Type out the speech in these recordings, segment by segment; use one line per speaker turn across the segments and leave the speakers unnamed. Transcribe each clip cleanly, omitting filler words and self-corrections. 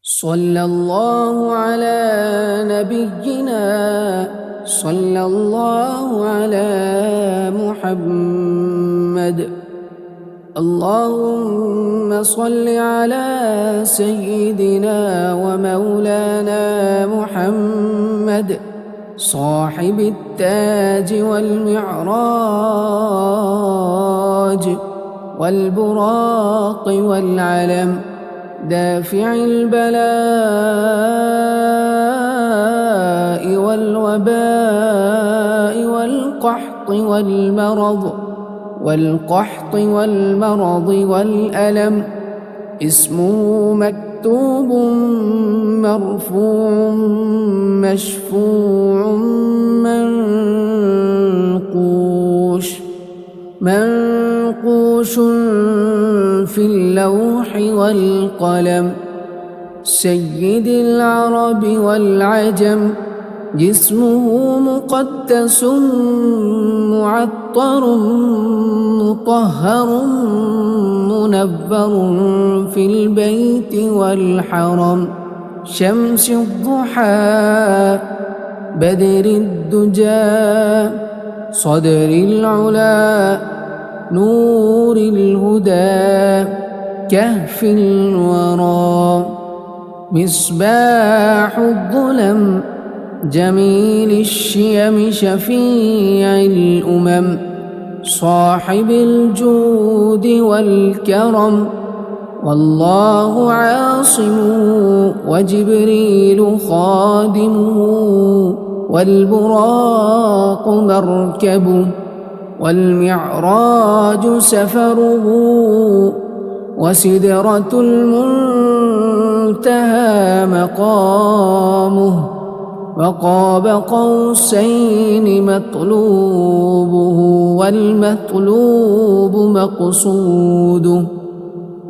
صلى الله على نبينا، صلى الله على محمد. اللهم صل على سيدنا ومولانا محمد صاحب التاج والمعراج والبراق والعلم، دافع البلاء والوباء والقحط والمرض والألم. اسمه مكتوب مرفوع مشفوع منقوش في اللوح والقلم. سيد العرب والعجم، جسمه مقدس معطر مطهر منبر في البيت والحرم. شمس الضحى بدر الدجى، صدر العلا نور الهدى، كهف الورى مصباح الظلم، جميل الشيم شفيع الأمم. صاحب الجود والكرم، والله عاصمه وجبريل خادمه، والبراق مركبه والمعراج سفره، وسدرة المنتهى مقامه، وقاب قوسين مطلوبه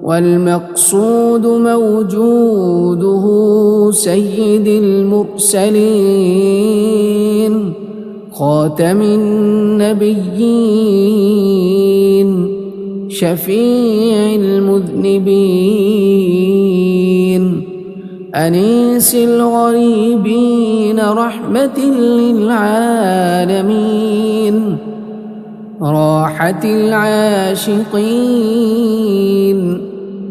والمقصود موجوده. سيد المرسلين خاتم النبيين، شفيع المذنبين، أنيس الغريبين، رحمة للعالمين، راحة العاشقين،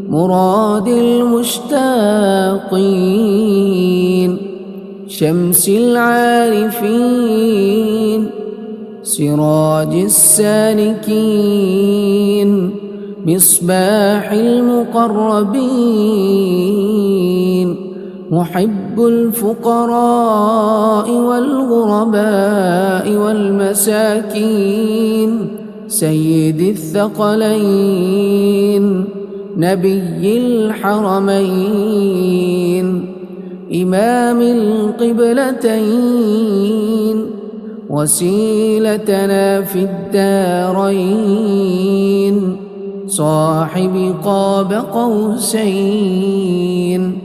مراد المشتاقين، شمس العارفين، سراج السالكين، مصباح المقربين، محب الفقراء والغرباء والمساكين، سيد الثقلين، نبي الحرمين، إمام القبلتين، وسيلتنا في الدارين، صاحب قاب قوسين،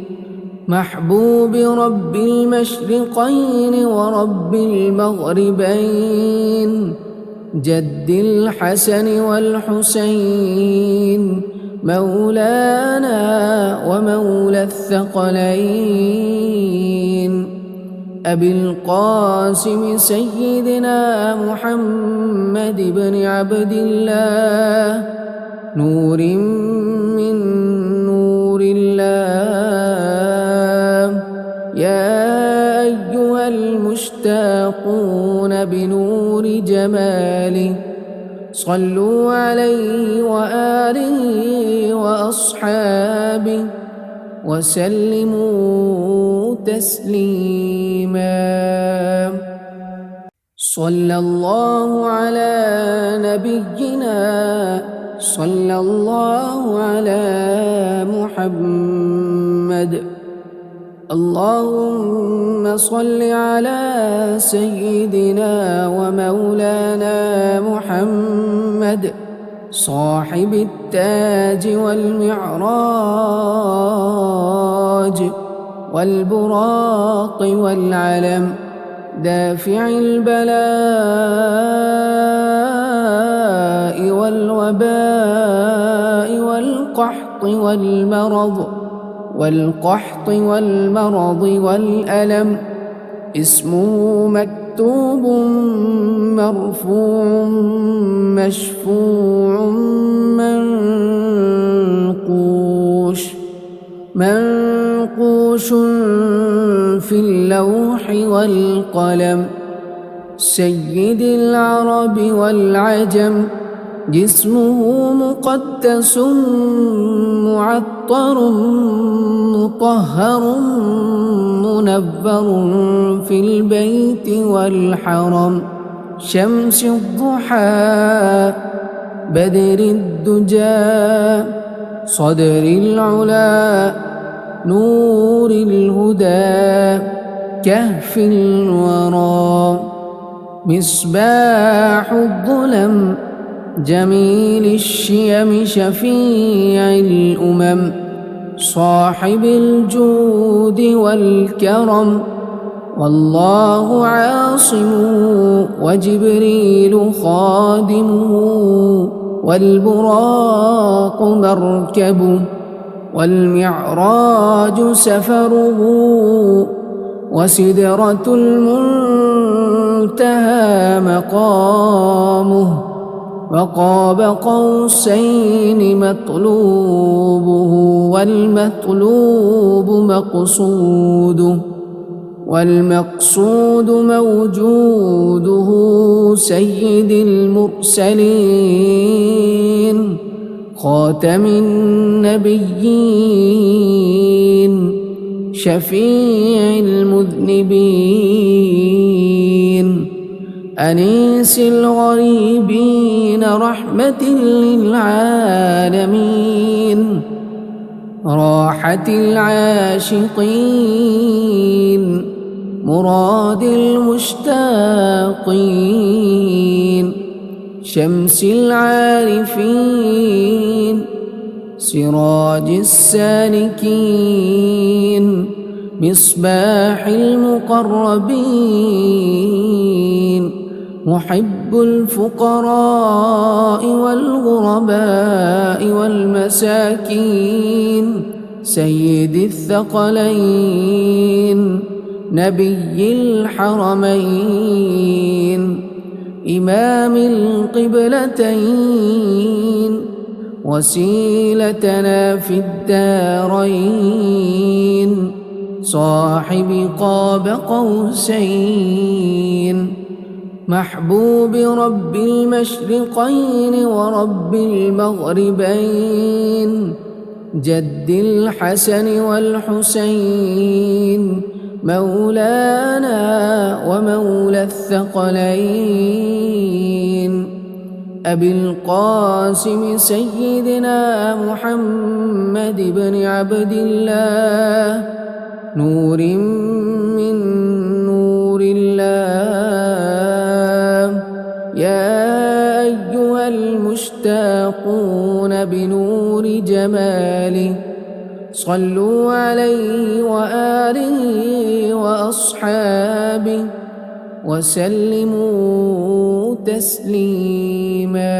محبوب رب المشرقين ورب المغربين، جد الحسن والحسين، مولانا ومولى الثقلين، أبي القاسم سيدنا محمد بن عبد الله، نور من نور الله. يا أيها المشتاقون بنور جماله، صلوا عليه وآله وأصحابه وسلموا تسليما. صلى الله على نبينا، صلى الله على محمد. اللهم صل على سيدنا ومولانا محمد صاحب التاج والمعراج والبراق والعلم، دافع البلاء والوباء والقحط والمرض والقحط والمرض والألم. اسمه مكتوب مرفوع مشفوع منقوش في اللوح والقلم. سيد العرب والعجم. جسمه مقدس معطر مطهر منبر في البيت والحرم. شمس الضحى بدر الدجى صدر العلا نور الهدى كهف الورى. مصباح الظلم جميل الشيم شفيع الأمم. صاحب الجود والكرم. والله عاصمه وجبريل خادمه والبراق مركبه والمعراج سفره وسدرة المنتهى مقامه. وقاب قوسين مطلوبه والمطلوب مقصوده والمقصود موجوده. سيد المرسلين خاتم النبيين شفيع المذنبين أنيس الغريبين رحمة للعالمين راحة العاشقين مراد المشتاقين. شمس العارفين سراج السالكين مصباح المقربين محب الفقراء والغرباء والمساكين. سيد الثقلين نبي الحرمين إمام القبلتين وسيلتنا في الدارين. صاحب قاب قوسين محبوب رب المشرقين ورب المغربين. جد الحسن والحسين مولانا ومولى الثقلين. أبي القاسم سيدنا محمد بن عبد الله نور من نور الله. يا أيها المشتاقون بنور جماله صلوا عليه وآله وأصحابه وسلموا تسليما.